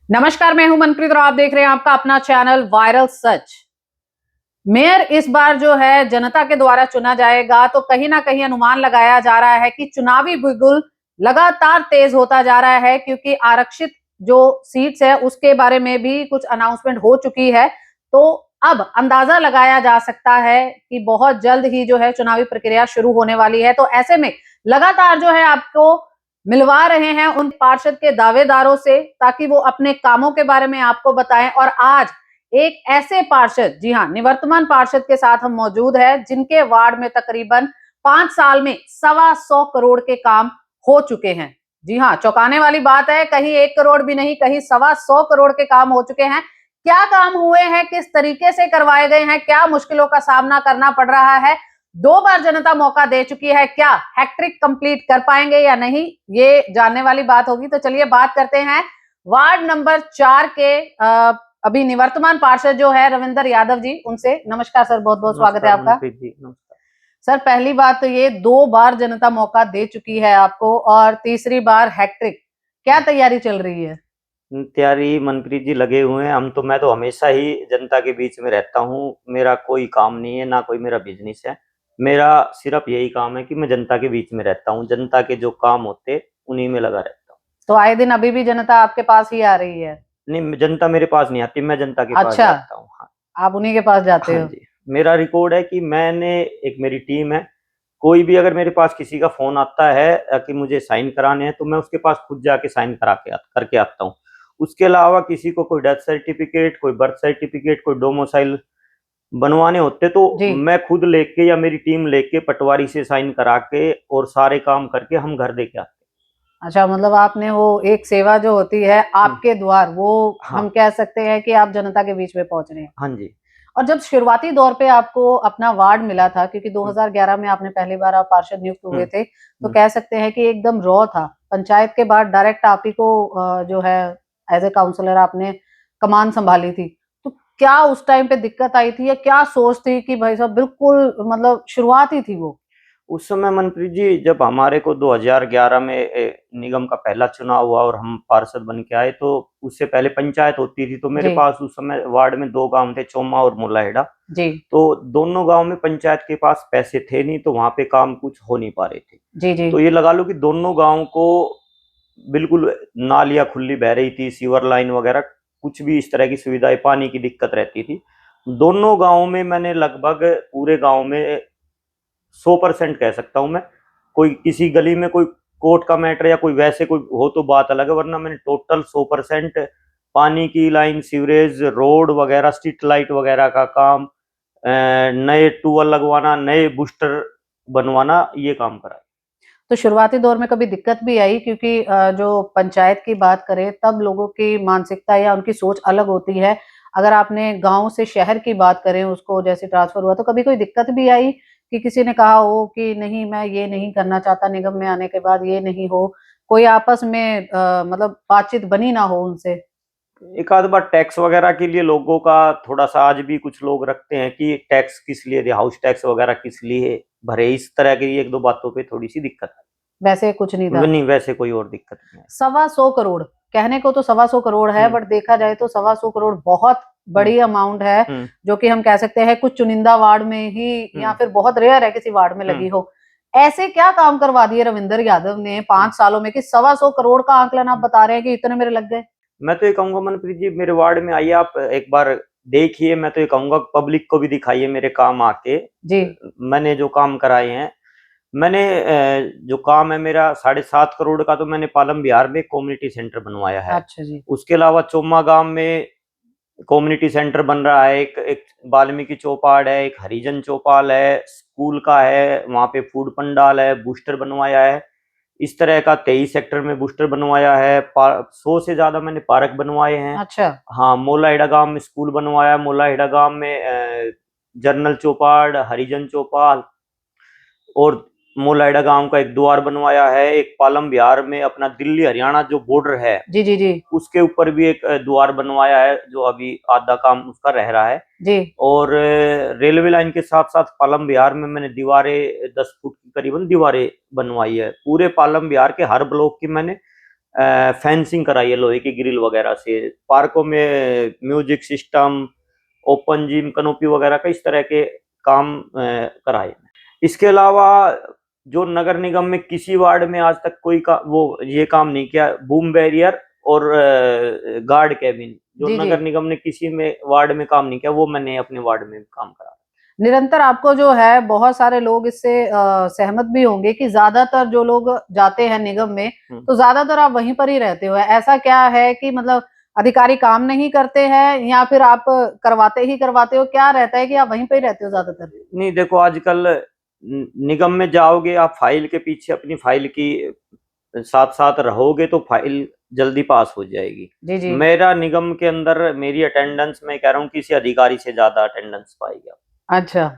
नमस्कार, मैं हूं मनप्रीत और आप देख रहे हैं आपका अपना चैनल वायरल सच। मेयर इस बार जो है जनता के द्वारा चुना जाएगा, तो कहीं ना कहीं अनुमान लगाया जा रहा है कि चुनावी बिगुल लगातार तेज होता जा रहा है, क्योंकि आरक्षित जो सीट्स है उसके बारे में भी कुछ अनाउंसमेंट हो चुकी है। तो अब अंदाजा लगाया जा सकता है कि बहुत जल्द ही जो है चुनावी प्रक्रिया शुरू होने वाली है। तो ऐसे में लगातार जो है आपको मिलवा रहे हैं उन पार्षद के दावेदारों से, ताकि वो अपने कामों के बारे में आपको बताएं। और आज एक ऐसे पार्षद, जी हाँ, निवर्तमान पार्षद के साथ हम मौजूद है, जिनके वार्ड में तकरीबन 5 साल में 125 करोड़ के काम हो चुके हैं। जी हाँ, चौंकाने वाली बात है, कहीं 1 करोड़ भी नहीं, कहीं 125 करोड़ के काम हो चुके हैं। क्या काम हुए हैं, किस तरीके से करवाए गए हैं, क्या मुश्किलों का सामना करना पड़ रहा है, 2 बार जनता मौका दे चुकी है, क्या हैट्रिक कंप्लीट कर पाएंगे या नहीं, ये जानने वाली बात होगी। तो चलिए बात करते हैं वार्ड नंबर 4 के अभी निवर्तमान पार्षद जो है रविंदर यादव जी, उनसे। नमस्कार सर, बहुत बहुत स्वागत है आपका। जी नमस्कार। सर, पहली बात तो ये 2 बार जनता मौका दे चुकी है आपको और तीसरी बार हैट्रिक, क्या तैयारी चल रही है? तैयारी मनप्रीत जी लगे हुए हैं। मैं तो हमेशा ही जनता के बीच में रहता हूँ। मेरा कोई काम नहीं है, ना कोई मेरा बिजनेस है। मेरा सिर्फ यही काम है कि मैं जनता के बीच में रहता हूँ। जनता के जो काम होते उन्हीं में लगा रहता हूँ। तो आए दिन अभी भी जनता आपके पास ही आ रही है? नहीं, जनता मेरे पास नहीं आती, मैं जनता के पास अच्छा, जाता हूँ। हाँ, आप उन्हीं के पास जाते हाँ हो? जी। मेरा रिकॉर्ड है कि मेरी टीम है। कोई भी अगर मेरे पास किसी का फोन आता है कि मुझे साइन कराने हैं, तो मैं उसके पास खुद जाके साइन करके आता हूँ। उसके अलावा किसी को कोई डेथ सर्टिफिकेट, कोई बर्थ सर्टिफिकेट, कोई डोमिसाइल बनवाने होते तो जी। मैं खुद लेके या मेरी टीम लेके पटवारी से साइन करा के और सारे काम करके हम घर दे के आते अच्छा, मतलब आपने वो एक सेवा जो होती है हैं। आपके द्वार, वो हाँ, हम कह सकते हैं कि आप जनता के बीच में पहुंच रहे हैं। हाँ जी। और जब शुरुआती दौर पे आपको अपना वार्ड मिला था, क्योंकि हम्म, 2011 में आपने पहली बार आप पार्षद नियुक्त हुए हम्म, थे, तो हम्म। कह सकते हैं कि एकदम रॉ था। पंचायत के बाद डायरेक्ट आप ही को जो है एज ए काउंसलर आपने कमान संभाली थी। तो क्या उस टाइम पे दिक्कत आई थी, या क्या सोच थी कि भाई साहब बिल्कुल मतलब शुरुआत ही थी वो? उस समय मनप्रीत जी, जब हमारे को 2011 में निगम का पहला चुनाव हुआ और हम पार्षद बन के आए, तो उससे पहले पंचायत होती थी। तो मेरे जी। पास उस समय वार्ड में 2 गांव थे, चोमा और मुलाहेड़ा। जी। तो दोनों गांव में पंचायत के पास पैसे थे नहीं, तो वहां पे काम कुछ हो नहीं पा रहे थे। जी। जी। तो ये लगा लो कि दोनों गांव को बिल्कुल नालियां खुली बह रही थी, सीवर लाइन वगैरह कुछ भी इस तरह की सुविधाएं, पानी की दिक्कत रहती थी। दोनों गांव में मैंने लगभग, पूरे गांव में 100% कह सकता हूं मैं। कोई किसी गली में कोई कोर्ट का मैटर या कोई वैसे कोई हो तो बात अलग है, वरना मैंने टोटल 100% पानी की लाइन, सीवरेज, रोड वगैरह, स्ट्रीट लाइट वगैरह का काम, नए टूअल लगवाना, नए बूस्टर बनवाना, ये काम करा। तो शुरुआती दौर में कभी दिक्कत भी आई, क्योंकि जो पंचायत की बात करें तब लोगों की मानसिकता या उनकी सोच अलग होती है। अगर आपने गाँव से शहर की बात करें, उसको जैसे ट्रांसफर हुआ, तो कभी कोई दिक्कत भी आई कि किसी ने कहा हो कि नहीं, मैं ये नहीं करना चाहता, निगम में आने के बाद ये नहीं हो, कोई आपस में मतलब बातचीत बनी ना हो उनसे? एक आध बार टैक्स वगैरह के लिए लोगों का थोड़ा सा आज भी कुछ लोग रखते हैं कि टैक्स किस लिए दे, हाउस टैक्स वगैरह किस लिए भरे, इस तरह की एक दो बातों पे थोड़ी सी दिक्कत वैसे कुछ नहीं है। था? नहीं, वैसे कोई और दिक्कत नहीं है। 125 करोड़, कहने को तो 125 करोड़ है, हम्म, बट देखा जाए तो 125 करोड़ बहुत हम्म, बड़ी अमाउंट है, हम्म, जो कि हम कह सकते हैं कुछ चुनिंदा वार्ड में ही, या हम्म, फिर बहुत रेयर है किसी वार्ड में हम्म, लगी हो। ऐसे क्या काम करवा दिए रविंदर यादव ने हम्म। 5 सालों में कि 125 करोड़ का आंकलन आप बता रहे हैं कि इतने मेरे लग गए? मैं तो ये कहूंगा मनप्रीत जी, मेरे वार्ड में आइए, आप एक बार देखिए। मैं तो ये कहूंगा पब्लिक को भी दिखाइए मेरे काम आके। जी। मैंने जो काम कराए हैं, मैंने जो काम है मेरा 7.5 करोड़ का, तो मैंने पालम बिहार में कम्युनिटी सेंटर बनवाया है। अच्छा जी। उसके अलावा चोमा गांव में कम्युनिटी सेंटर बन रहा है, एक एक वाल्मीकि चौपाल है, एक हरिजन चौपाल है, स्कूल का है, वहां पे फूड पंडाल है, बूस्टर बनवाया है। इस तरह का 23 सेक्टर में बूस्टर बनवाया है। 100 से ज्यादा मैंने पार्क बनवाए हैं। अच्छा। हाँ, मोलाहेड़ा गांव में स्कूल बनवाया, मोलाहेड़ा गांव में जनरल चौपाल, हरिजन चौपाल, और मोलाहेड़ा गांव का एक द्वार बनवाया है। एक पालम बिहार में अपना दिल्ली हरियाणा जो बॉर्डर है, जी। जी। जी। उसके ऊपर भी एक द्वार बनवाया है, जो अभी आधा काम उसका रह रहा है। जी। और रेलवे लाइन के साथ साथ पालम बिहार में मैंने दीवारें 10 फुट की करीबन दीवारें बनवाई है। पूरे पालम बिहार के हर ब्लॉक की मैंने फेंसिंग कराई है लोहे की ग्रिल वगैरह से, पार्कों में music system, open gym, canopy वगैरह का इस तरह के काम कराए। इसके अलावा जो नगर निगम में किसी वार्ड में आज तक कोई ये काम नहीं किया, बूम बैरियर और गार्ड कैबिन जो जी जी। नगर निगम ने किसी में वार्ड में काम नहीं किया, वो मैंने अपने वार्ड में काम करा। निरंतर आपको जो है बहुत सारे लोग इससे सहमत भी होंगे कि ज्यादातर जो लोग जाते हैं निगम में तो ज्यादातर आप वहीं पर ही रहते हो। ऐसा क्या है कि मतलब अधिकारी काम नहीं करते हैं या फिर आप करवाते हो, क्या रहता है कि आप वहीं पर ही रहते हो ज्यादातर? नहीं देखो, आजकल निगम में जाओगे आप, फाइल के पीछे अपनी फाइल की साथ साथ रहोगे तो फाइल जल्दी पास हो जाएगी। जी जी। मेरा निगम के अंदर मेरी अटेंडेंस, मैं कह रहा हूँ किसी अधिकारी से ज्यादा अटेंडेंस पाएगी आप। अच्छा।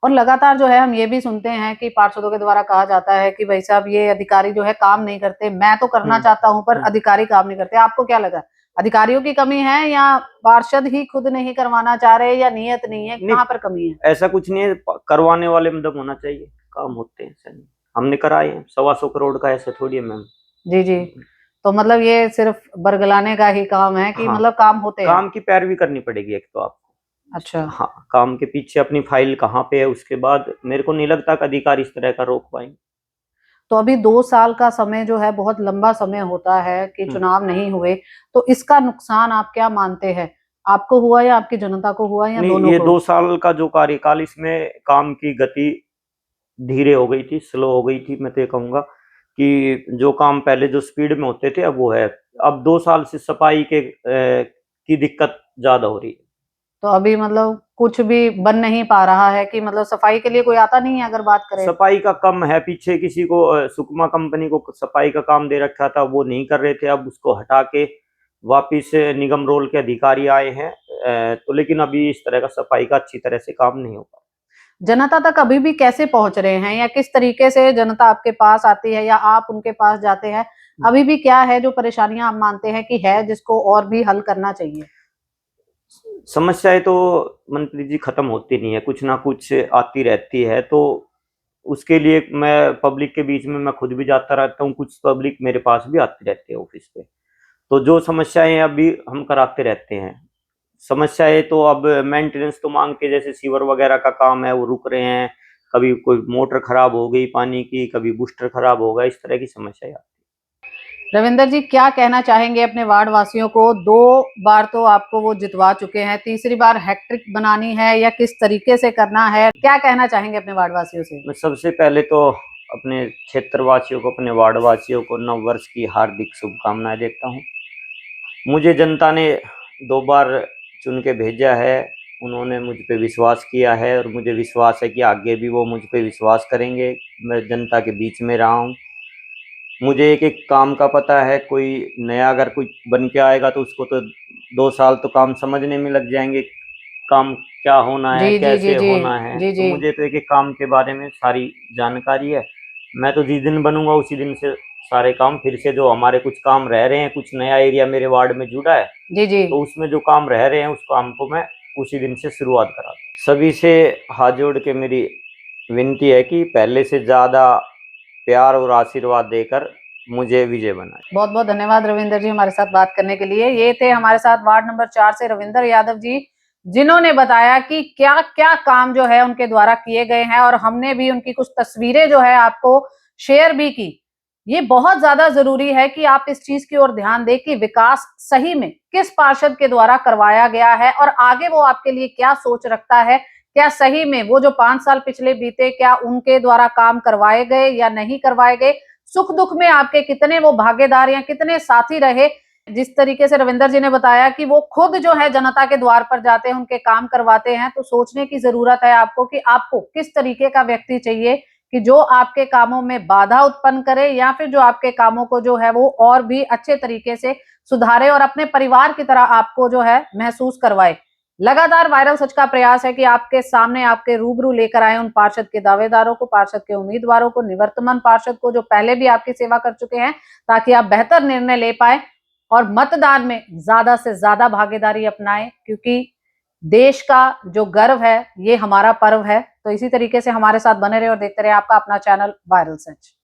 और लगातार जो है हम ये भी सुनते हैं कि पार्षदों के द्वारा कहा जाता है कि भाई साहब ये अधिकारी जो है काम नहीं करते, मैं तो करना चाहता हूं पर अधिकारी काम नहीं करते। आपको क्या लगा, अधिकारियों की कमी है या पार्षद ही खुद नहीं करवाना चाह रहे या नियत नहीं है, कहाँ पर कमी है? ऐसा कुछ नहीं है, करवाने वाले में दम होना चाहिए, काम होते हैं। ऐसा नहीं, हमने कराए हैं 125 करोड़ का, ऐसे थोड़ी है मैम। जी जी। तो मतलब ये सिर्फ बरगलाने का ही काम है कि मतलब काम होते हैं? काम की पैरवी करनी पड़ेगी एक तो आपको। अच्छा। हाँ, काम के पीछे अपनी फाइल कहाँ पे है, उसके बाद मेरे को नहीं लगता कि अधिकारी इस तरह का रोक पाएंगे। तो अभी 2 साल का समय जो है बहुत लंबा समय होता है कि चुनाव नहीं हुए, तो इसका नुकसान आप क्या मानते हैं? आपको हुआ या आपकी जनता को हुआ या नहीं, दोनों ये को? 2 साल का जो कार्यकाल, इसमें काम की गति धीरे हो गई थी, स्लो हो गई थी। मैं तो ये कहूंगा कि जो काम पहले जो स्पीड में होते थे अब वो है। अब 2 साल से सफाई की दिक्कत ज्यादा हो रही है। तो अभी मतलब कुछ भी बन नहीं पा रहा है कि मतलब सफाई के लिए कोई आता नहीं है अगर बात करें? सफाई का कम है, पीछे किसी को सुकमा कंपनी को सफाई का काम दे रखा था, वो नहीं कर रहे थे, अब उसको हटा के वापिस निगम रोल के अधिकारी आए हैं। तो लेकिन अभी इस तरह का सफाई का अच्छी तरह से काम नहीं हो पा। जनता तक अभी भी कैसे पहुंच रहे हैं या किस तरीके से जनता आपके पास आती है या आप उनके पास जाते हैं? अभी भी क्या है जो परेशानियां आप मानते हैं कि है जिसको और भी हल करना चाहिए? समस्याएं तो मंत्री जी खत्म होती नहीं है, कुछ ना कुछ आती रहती है। तो उसके लिए मैं पब्लिक के बीच में मैं खुद भी जाता रहता हूँ, कुछ पब्लिक मेरे पास भी आती रहती है ऑफिस पे। तो जो समस्याएं अभी हम कराते रहते हैं। समस्याएं तो अब मेंटेनेंस तो मांग के, जैसे सीवर वगैरह का काम है वो रुक रहे हैं, कभी कोई मोटर खराब हो गई पानी की, कभी बूस्टर खराब हो गया, इस तरह की समस्याएं। रविंदर जी क्या कहना चाहेंगे अपने वार्ड वासियों को? 2 बार तो आपको वो जितवा चुके हैं, तीसरी बार हैट्रिक बनानी है या किस तरीके से करना है? क्या कहना चाहेंगे अपने वार्ड वासियों से? मैं सबसे पहले तो अपने क्षेत्र वासियों को, अपने वार्ड वासियों को नव वर्ष की हार्दिक शुभकामनाएं देता हूं। मुझे जनता ने 2 बार चुन के भेजा है, उन्होंने मुझ पे विश्वास किया है और मुझे विश्वास है कि आगे भी वो मुझ पे विश्वास करेंगे। मैं जनता के बीच में रहा हूँ, मुझे एक एक काम का पता है। कोई नया अगर कोई बन के आएगा तो उसको तो 2 साल तो काम समझने में लग जाएंगे, काम क्या होना है, जी जी जी कैसे जी होना है। जी तो जी। मुझे तो एक एक काम के बारे में सारी जानकारी है। मैं तो जिस दिन बनूंगा उसी दिन से सारे काम फिर से, जो हमारे कुछ काम रह रहे हैं, कुछ नया एरिया मेरे वार्ड में जुड़ा है, जी जी। तो उसमें जो काम रह रहे हैं उस काम को मैं उसी दिन से शुरुआत कराता हूँ। सभी से हाथ जोड़ के मेरी विनती है कि पहले से ज्यादा प्यार और आशीर्वाद देकर मुझे विजय बनाए। बहुत बहुत धन्यवाद रविंदर जी हमारे साथ बात करने के लिए। ये थे हमारे साथ वार्ड नंबर 4 से रविंदर यादव जी, जिन्होंने बताया कि क्या क्या काम जो है उनके द्वारा किए गए हैं और हमने भी उनकी कुछ तस्वीरें जो है आपको शेयर भी की। ये बहुत ज्यादा जरूरी है कि आप इस चीज की ओर ध्यान दें कि विकास सही में किस पार्षद के द्वारा करवाया गया है और आगे वो आपके लिए क्या सोच रखता है। क्या सही में वो जो 5 साल पिछले बीते, क्या उनके द्वारा काम करवाए गए या नहीं करवाए गए? सुख दुख में आपके कितने वो भागीदार या कितने साथी रहे? जिस तरीके से रविंदर जी ने बताया कि वो खुद जो है जनता के द्वार पर जाते हैं, उनके काम करवाते हैं, तो सोचने की जरूरत है आपको कि आपको किस तरीके का व्यक्ति चाहिए कि जो आपके कामों में बाधा उत्पन्न करे या फिर जो आपके कामों को जो है वो और भी अच्छे तरीके से सुधारे और अपने परिवार की तरह आपको जो है महसूस करवाए। लगातार वायरल सच का प्रयास है कि आपके सामने, आपके रूबरू लेकर आए उन पार्षद के दावेदारों को, पार्षद के उम्मीदवारों को, निवर्तमान पार्षद को जो पहले भी आपकी सेवा कर चुके हैं, ताकि आप बेहतर निर्णय ले पाए और मतदान में ज्यादा से ज्यादा भागीदारी अपनाएं, क्योंकि देश का जो गर्व है ये हमारा पर्व है। तो इसी तरीके से हमारे साथ बने रहे और देखते रहे आपका अपना चैनल वायरल सच।